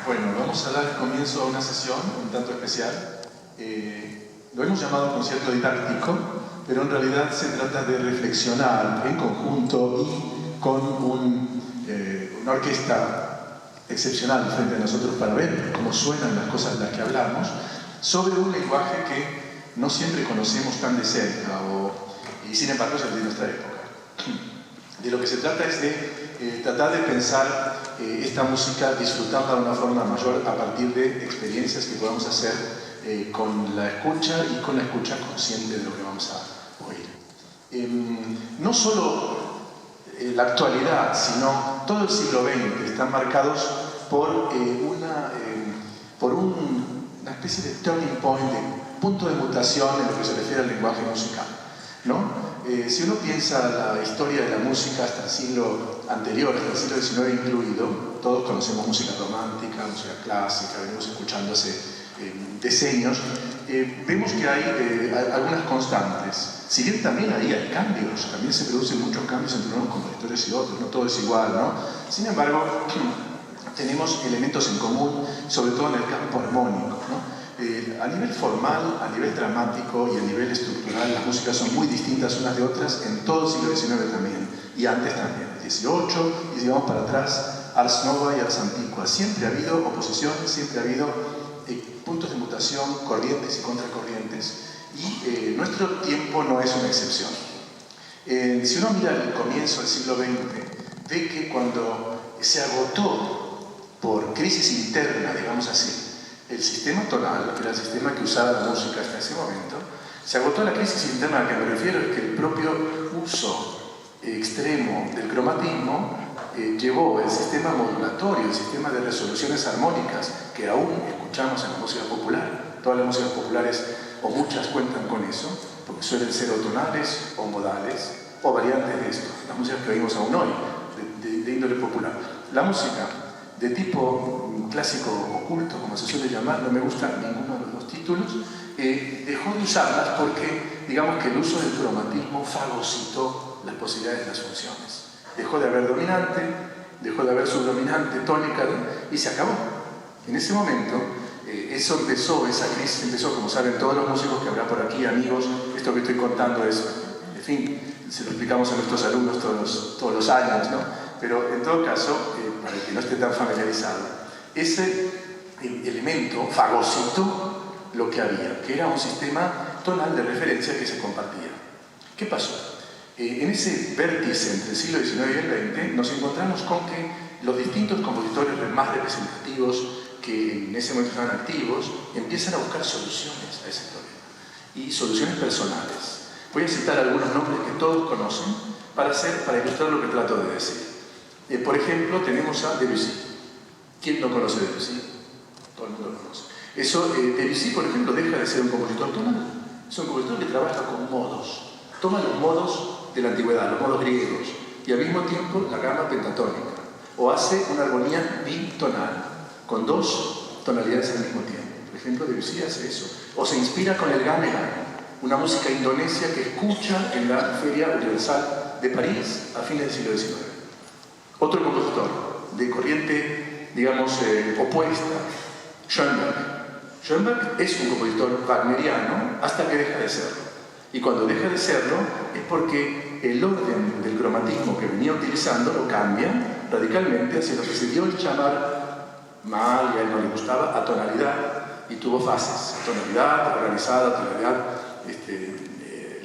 Bueno, vamos a dar el comienzo a una sesión un tanto especial. Lo hemos llamado concierto didáctico, pero en realidad se trata de reflexionar en conjunto y con una orquesta excepcional frente a nosotros para ver cómo suenan las cosas de las que hablamos, sobre un lenguaje que no siempre conocemos tan de cerca y sin embargo es el de nuestra época. De lo que se trata es de tratar de pensar esta música, disfrutarla de una forma mayor a partir de experiencias que podamos hacer con la escucha y con la escucha consciente de lo que vamos a oír. No solo la actualidad, sino todo el siglo XX están marcados por una especie de turning point, de punto de mutación en lo que se refiere al lenguaje musical, ¿no? Si uno piensa la historia de la música hasta el siglo anterior, hasta el siglo XIX incluido, todos conocemos música romántica, música clásica, venimos escuchando hace decenios, vemos que hay algunas constantes. Si bien también ahí hay cambios, también se producen muchos cambios entre unos compositores y otros, no todo es igual, ¿no? Sin embargo, tenemos elementos en común, sobre todo en el campo armónico, ¿no? A nivel formal, a nivel dramático y a nivel estructural, las músicas son muy distintas unas de otras en todo el siglo XIX también, y antes también, el XVIII, y si vamos para atrás, Ars Nova y Ars Antiqua. Siempre ha habido oposición, siempre ha habido puntos de mutación, corrientes y contracorrientes, y nuestro tiempo no es una excepción. Si uno mira el comienzo del siglo XX, ve que cuando se agotó por crisis interna, digamos así, el sistema tonal, que era el sistema que usaba la música hasta ese momento, se agotó la crisis interna a la que me refiero, es que el propio uso extremo del cromatismo llevó el sistema modulatorio, el sistema de resoluciones armónicas que aún escuchamos en la música popular. Todas las músicas populares, o muchas, cuentan con eso, porque suelen ser o tonales, o modales, o variantes de esto. Las músicas que oímos aún hoy, de índole popular. La música de tipo clásico oculto, como se suele llamar, no me gusta ninguno de los dos títulos, dejó de usarlas porque, digamos que el uso del cromatismo fagocitó las posibilidades de las funciones. Dejó de haber dominante, dejó de haber subdominante, tónica, y se acabó. En ese momento, esa crisis empezó, como saben todos los músicos que habrá por aquí, amigos, esto que estoy contando es, en fin, se lo explicamos a nuestros alumnos todos los años, ¿no? Pero en todo caso, para el que no esté tan familiarizado, ese elemento fagocitó lo que había, que era un sistema tonal de referencia que se compartía. ¿Qué pasó? En ese vértice entre el siglo XIX y el XX nos encontramos con que los distintos compositores más representativos que en ese momento estaban activos empiezan a buscar soluciones a ese problema, y soluciones personales. Voy a citar algunos nombres que todos conocen para ilustrar lo que trato de decir. Por ejemplo, tenemos a Debussy. ¿Quién no conoce a Debussy? Todo el mundo lo conoce. Debussy, por ejemplo, deja de ser un compositor tonal. Es un compositor que trabaja con modos. Toma los modos de la antigüedad, los modos griegos, y al mismo tiempo la gama pentatónica. O hace una armonía bitonal, con dos tonalidades al mismo tiempo. Por ejemplo, Debussy hace eso. O se inspira con el gamelan, una música indonesia que escucha en la Feria Universal de París a fines del siglo XIX. Otro compositor de corriente, digamos, opuesta, Schoenberg. Schoenberg es un compositor wagneriano hasta que deja de serlo. Y cuando deja de serlo es porque el orden del cromatismo que venía utilizando lo cambia radicalmente hacia lo que se dio el llamar mal, y a él no le gustaba, atonalidad, y tuvo fases: tonalidad organizada, tonalidad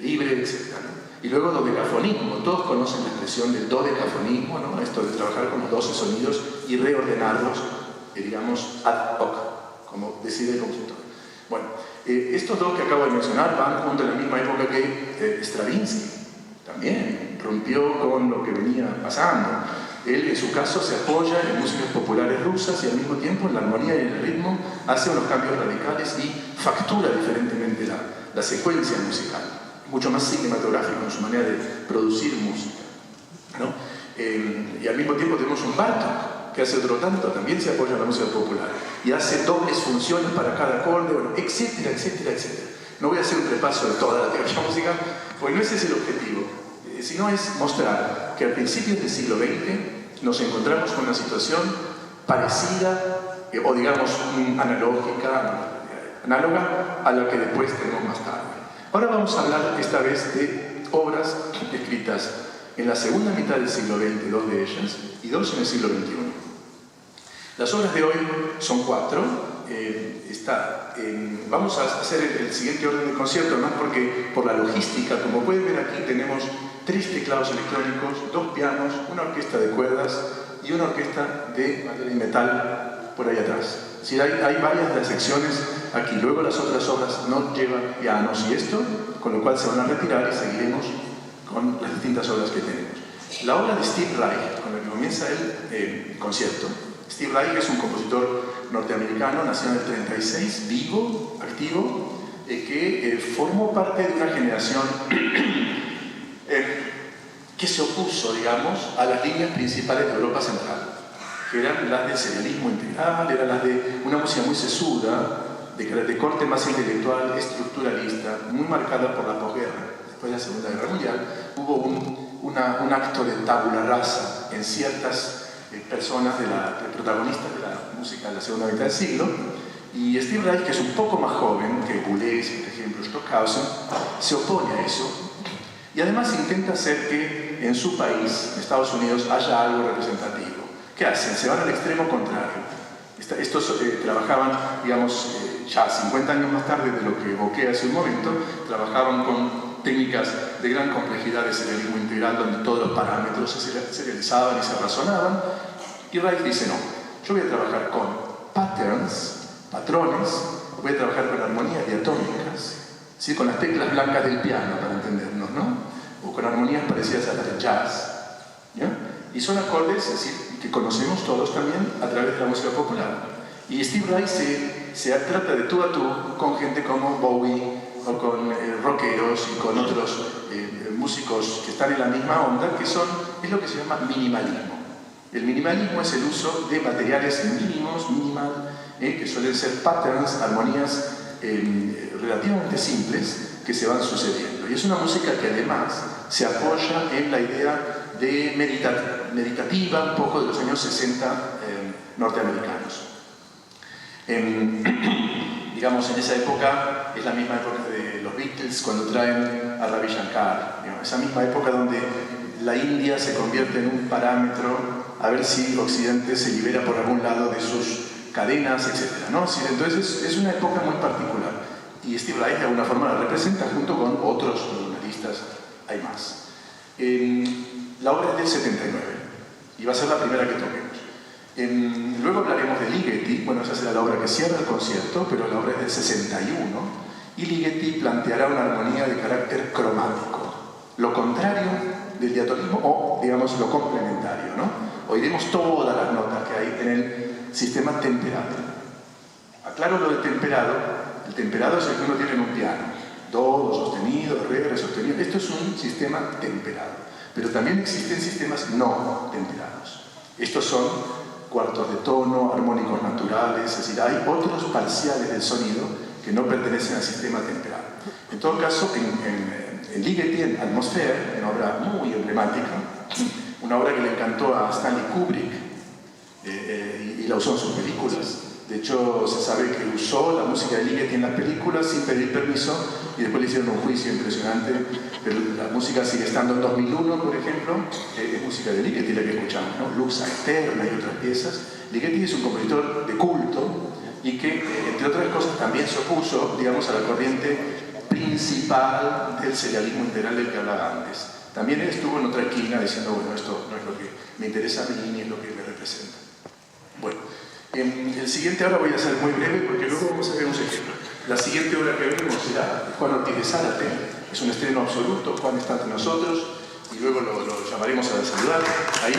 libre, etc. Y luego dodecafonismo. Todos conocen la expresión del dodecafonismo, ¿no? Esto de trabajar con los 12 sonidos y reordenarlos, digamos, ad hoc, como decide el compositor. Bueno, estos dos que acabo de mencionar van junto en la misma época que Stravinsky. También rompió con lo que venía pasando. Él, en su caso, se apoya en músicas populares rusas y al mismo tiempo en la armonía y en el ritmo hace unos cambios radicales y factura diferentemente la secuencia musical. Mucho más cinematográfico en su manera de producir música, ¿no? Y al mismo tiempo tenemos un Bartók, que hace otro tanto, también se apoya en la música popular y hace dobles funciones para cada acorde, bueno, etcétera, etcétera, etcétera. No voy a hacer un repaso de toda la teoría musical, porque no ese es el objetivo, sino es mostrar que a principios del siglo XX nos encontramos con una situación parecida o digamos análoga a la que después tenemos más tarde. Ahora vamos a hablar esta vez de obras escritas en la segunda mitad del siglo XX, dos de ellas, y dos en el siglo XXI. Las obras de hoy son cuatro. Vamos a hacer el siguiente orden de concierto, además porque por la logística, como pueden ver aquí, tenemos 3 teclados electrónicos, 2 pianos, una orquesta de cuerdas y una orquesta de madera y metal por ahí atrás. Es decir, hay varias de las secciones aquí. Luego las otras obras no llevan pianos y esto, con lo cual se van a retirar y seguiremos con las distintas obras que tenemos. La obra de Steve Reich, con la que comienza el concierto. Steve Reich es un compositor norteamericano, nació en el 36, vivo, activo, que formó parte de una generación que se opuso, digamos, a las líneas principales de Europa Central, que eran las del serialismo integral, eran las de una música muy sesuda, de corte más intelectual, estructuralista, muy marcada por la posguerra. Después de la Segunda Guerra Mundial hubo un acto de tabula rasa en ciertas personas, de protagonistas de la música de la segunda mitad del siglo, y Steve Reich, que es un poco más joven que Boulez, por ejemplo, Stockhausen, se opone a eso y además intenta hacer que en su país, Estados Unidos, haya algo representativo. ¿Qué hacen? Se van al extremo contrario. Estos trabajaban, digamos, ya 50 años más tarde de lo que evoqué hace un momento, trabajaban con técnicas de gran complejidad de serialismo integral, donde todos los parámetros se serializaban y se razonaban. Y Reich dice, no, yo voy a trabajar con patrones, voy a trabajar con armonías diatónicas, ¿sí? Con las teclas blancas del piano, para entendernos, ¿no? O con armonías parecidas a las del jazz, ¿ya? Y son acordes, es decir, que conocemos todos también a través de la música popular. Y Steve Reich se trata de tú a tú con gente como Bowie, o con rockeros y con otros músicos que están en la misma onda, es lo que se llama minimalismo. El minimalismo es el uso de materiales mínimos, que suelen ser patterns, armonías relativamente simples que se van sucediendo. Y es una música que además se apoya en la idea de meditativa, un poco de los años 60 norteamericanos. Digamos, en esa época es la misma época de los Beatles cuando traen a Ravi Shankar, digamos, esa misma época donde la India se convierte en un parámetro a ver si Occidente se libera por algún lado de sus cadenas, etc., ¿no? Entonces es una época muy particular y Steve Reich de alguna forma la representa junto con otros artistas, hay más. La obra es del 79 y va a ser la primera que toquemos. Luego hablaremos de Ligeti. Bueno, esa será la obra que cierra el concierto, pero la obra es del 61 y Ligeti planteará una armonía de carácter cromático, lo contrario del diatonismo o, digamos, lo complementario, ¿no? Oiremos todas las notas que hay en el sistema temperado. Aclaro lo de temperado. El temperado es el que uno tiene en un piano: do, do sostenido, re sostenido. Esto es un sistema temperado, pero también existen sistemas no temperados. Estos son cuartos de tono, armónicos naturales, es decir, hay otros parciales del sonido que no pertenecen al sistema temperado. En todo caso, en Ligeti, en Atmosphere, una obra muy emblemática, una obra que le encantó a Stanley Kubrick y la usó en sus películas. De hecho, se sabe que usó la música de Ligeti en las películas sin pedir permiso y después le hicieron un juicio impresionante. Pero la música sigue estando en 2001, por ejemplo, es música de Ligeti la que escuchamos, ¿no? Lux Eterna y otras piezas. Ligeti es un compositor de culto y que, entre otras cosas, también se opuso, digamos, a la corriente principal del serialismo integral del que hablaba antes. También él estuvo en otra esquina diciendo, bueno, esto no es lo que me interesa a mí ni es lo que me representa. Bueno, el siguiente ahora voy a ser muy breve porque luego vamos a ver unos ejemplos. La siguiente obra que veremos será Juan Ortiz de Zárate. Es un estreno absoluto, Juan está entre nosotros y luego lo llamaremos a saludar. Ahí.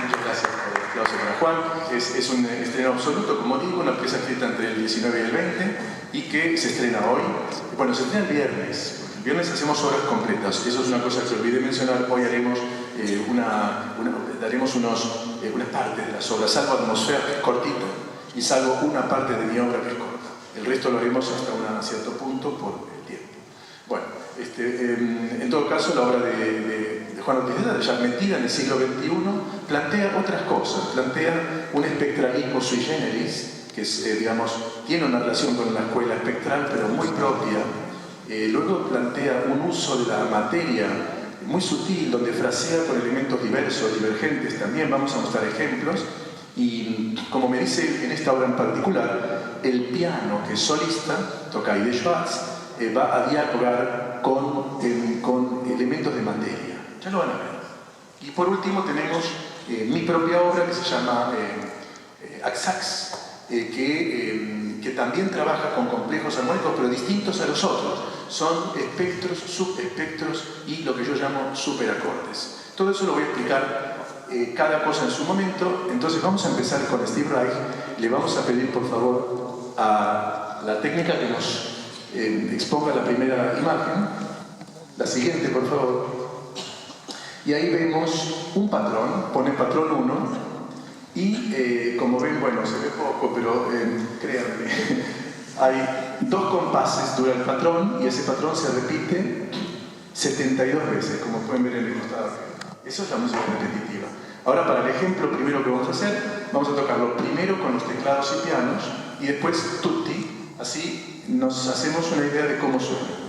Muchas gracias por el aplauso para Juan. Es un estreno absoluto, como digo, una pieza escrita entre el 19 y el 20 y que se estrena hoy. Bueno, se estrena el viernes. El viernes hacemos obras completas. Eso es una cosa que se olvidé mencionar. Hoy haremos daremos unas partes de las obras, salvo Atmosfera, que es cortito, y salvo una parte de mi obra que es corta. El resto lo haremos hasta un cierto punto por el tiempo. En todo caso, la obra de Juan Ortiz de Jazz metida en el siglo XXI plantea otras cosas, plantea un espectralismo sui generis, que es, digamos, tiene una relación con la escuela espectral, pero muy propia. Luego plantea un uso de la materia muy sutil, donde frasea con elementos diversos, divergentes también. Vamos a mostrar ejemplos. Y como me dice en esta obra en particular, el piano que es solista, toca de Schwartz, va a dialogar con elementos de materia. Ya lo van a ver. Y por último tenemos mi propia obra que se llama Axax, que también trabaja con complejos armónicos, pero distintos a los otros. Son espectros, subespectros y lo que yo llamo superacordes. Todo eso lo voy a explicar cada cosa en su momento. Entonces vamos a empezar con Steve Reich. Le vamos a pedir por favor a la técnica que nos exponga la primera imagen. La siguiente, por favor. Y ahí vemos un patrón, pone patrón 1, y como ven, bueno, se ve poco, pero créanme, hay 2 compases dura el patrón, y ese patrón se repite 72 veces, como pueden ver en el costado. Eso es la música repetitiva. Ahora, para el ejemplo primero que vamos a hacer, vamos a tocarlo primero con los teclados y pianos, y después tutti, así nos hacemos una idea de cómo suena.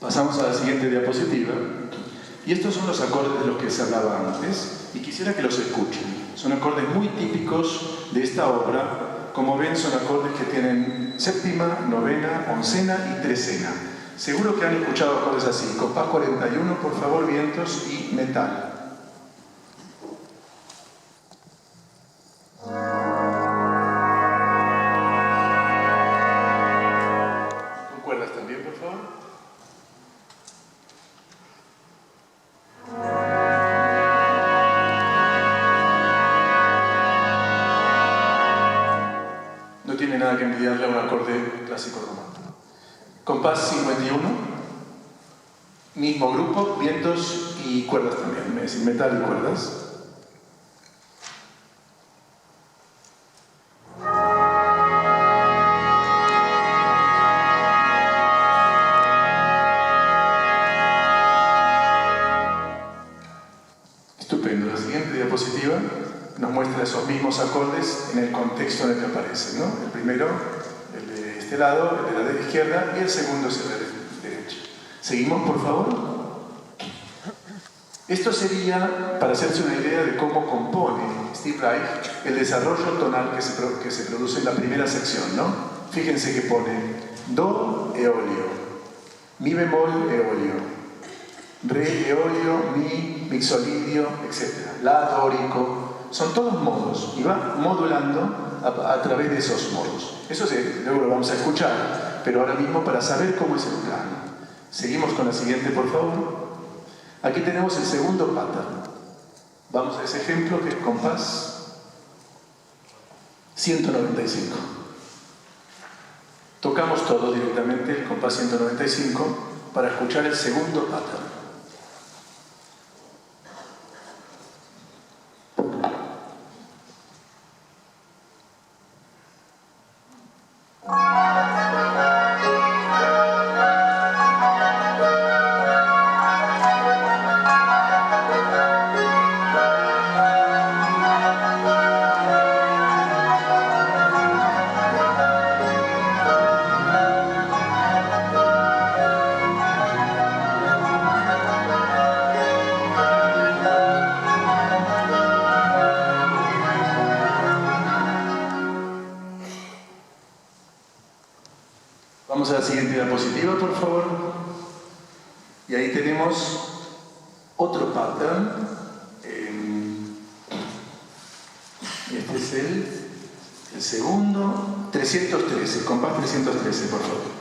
Pasamos a la siguiente diapositiva. Y estos son los acordes de los que se hablaba antes, y quisiera que los escuchen. Son acordes muy típicos de esta obra. Como ven, son acordes que tienen séptima, novena, oncena y trecena. Seguro que han escuchado acordes así. Compás 41, por favor, vientos y metal. ¿Con cuerdas también, por favor? No tiene nada que envidiarle a un acorde clásico romano. Compás 51, mismo grupo, vientos y cuerdas también, es decir, metal y cuerdas. Estupendo. La siguiente diapositiva nos muestra esos mismos acordes en el contexto en el que aparecen, ¿no? El primero, el de este lado, el de la izquierda, y el segundo es el de la derecha. ¿Seguimos, por favor? Esto sería, para hacerse una idea de cómo compone Steve Reich el desarrollo tonal que se produce en la primera sección, ¿no? Fíjense que pone Do eolio, Mi bemol eolio, Re eolio, Mi mixolidio, etc. La dórico. Son todos modos y va modulando a través de esos modos. Eso luego lo vamos a escuchar, pero ahora mismo para saber cómo es el plano. Seguimos con la siguiente, por favor. Aquí tenemos el segundo pattern. Vamos a ese ejemplo que es compás 195. Tocamos todo directamente el compás 195 para escuchar el segundo pattern. Vamos a la siguiente diapositiva, por favor. Y ahí tenemos otro pattern. Este es el segundo. 313, compás 313, por favor.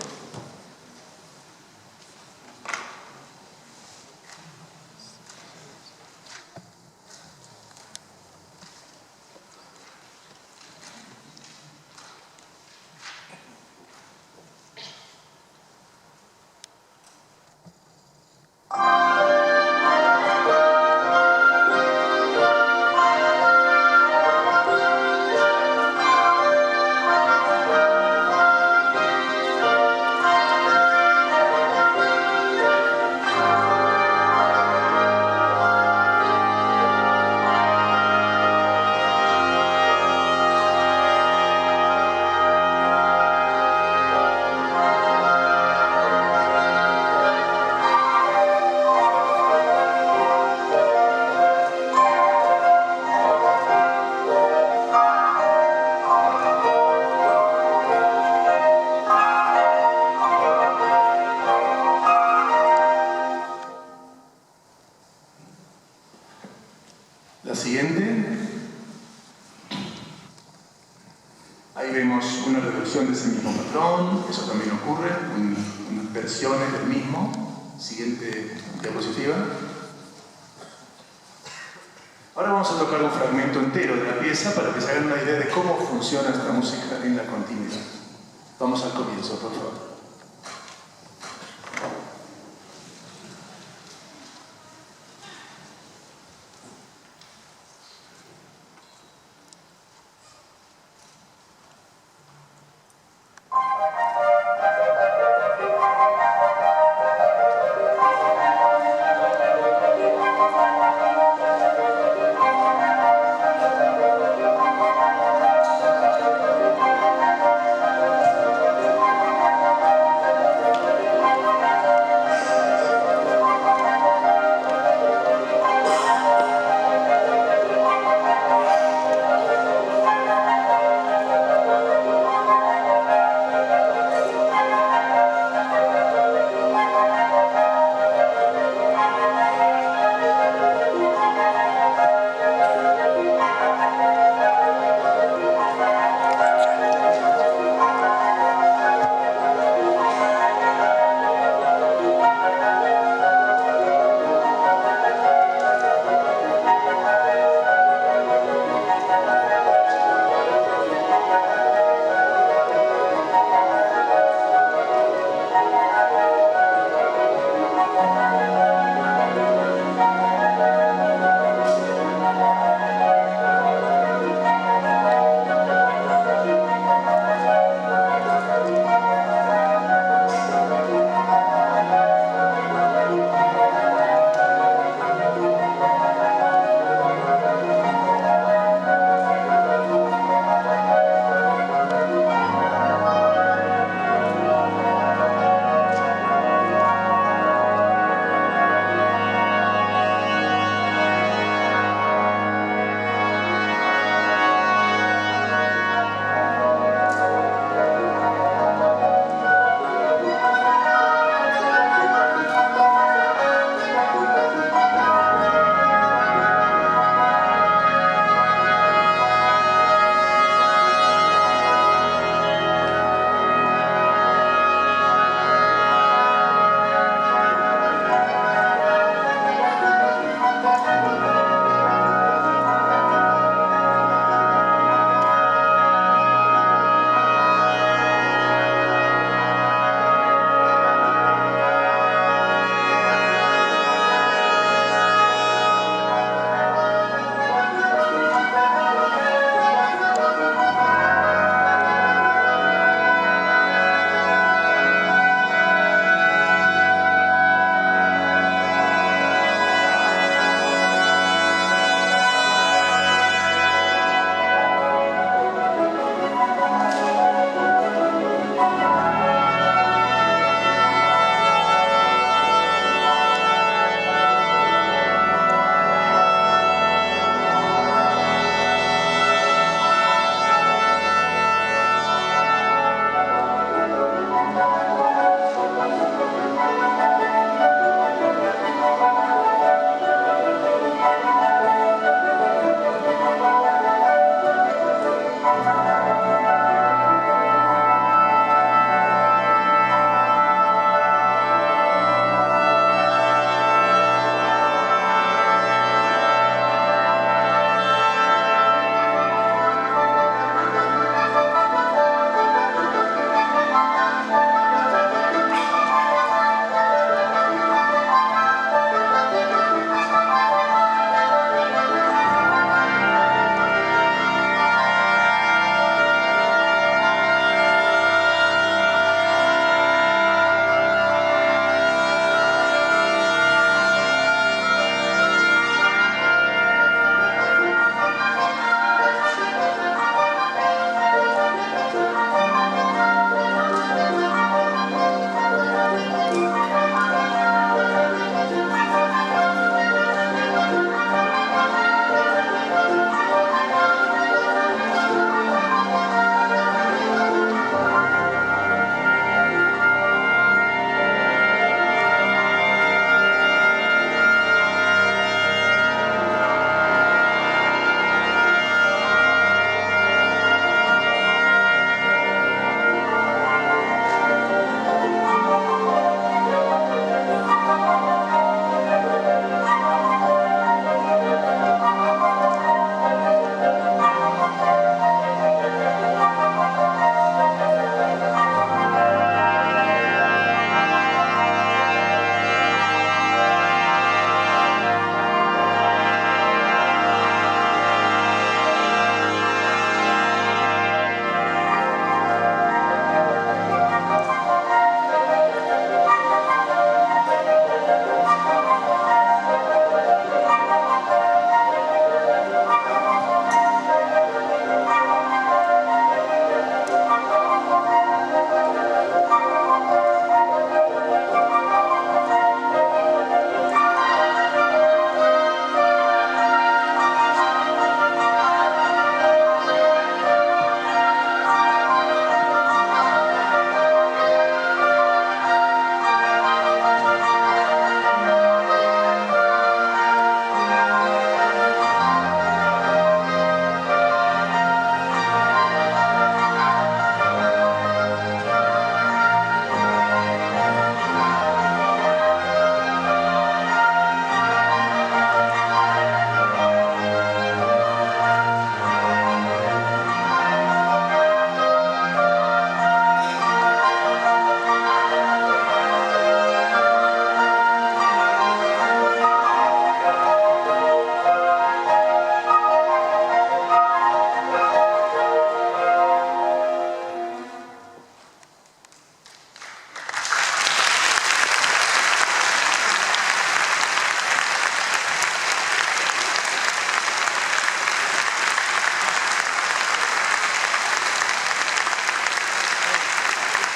La siguiente. Ahí vemos una reducción de ese mismo patrón, eso también ocurre, unas versiones del mismo. Siguiente diapositiva. Ahora vamos a tocar un fragmento entero de la pieza para que se hagan una idea de cómo funciona esta música en la continuidad. Vamos al comienzo, por favor.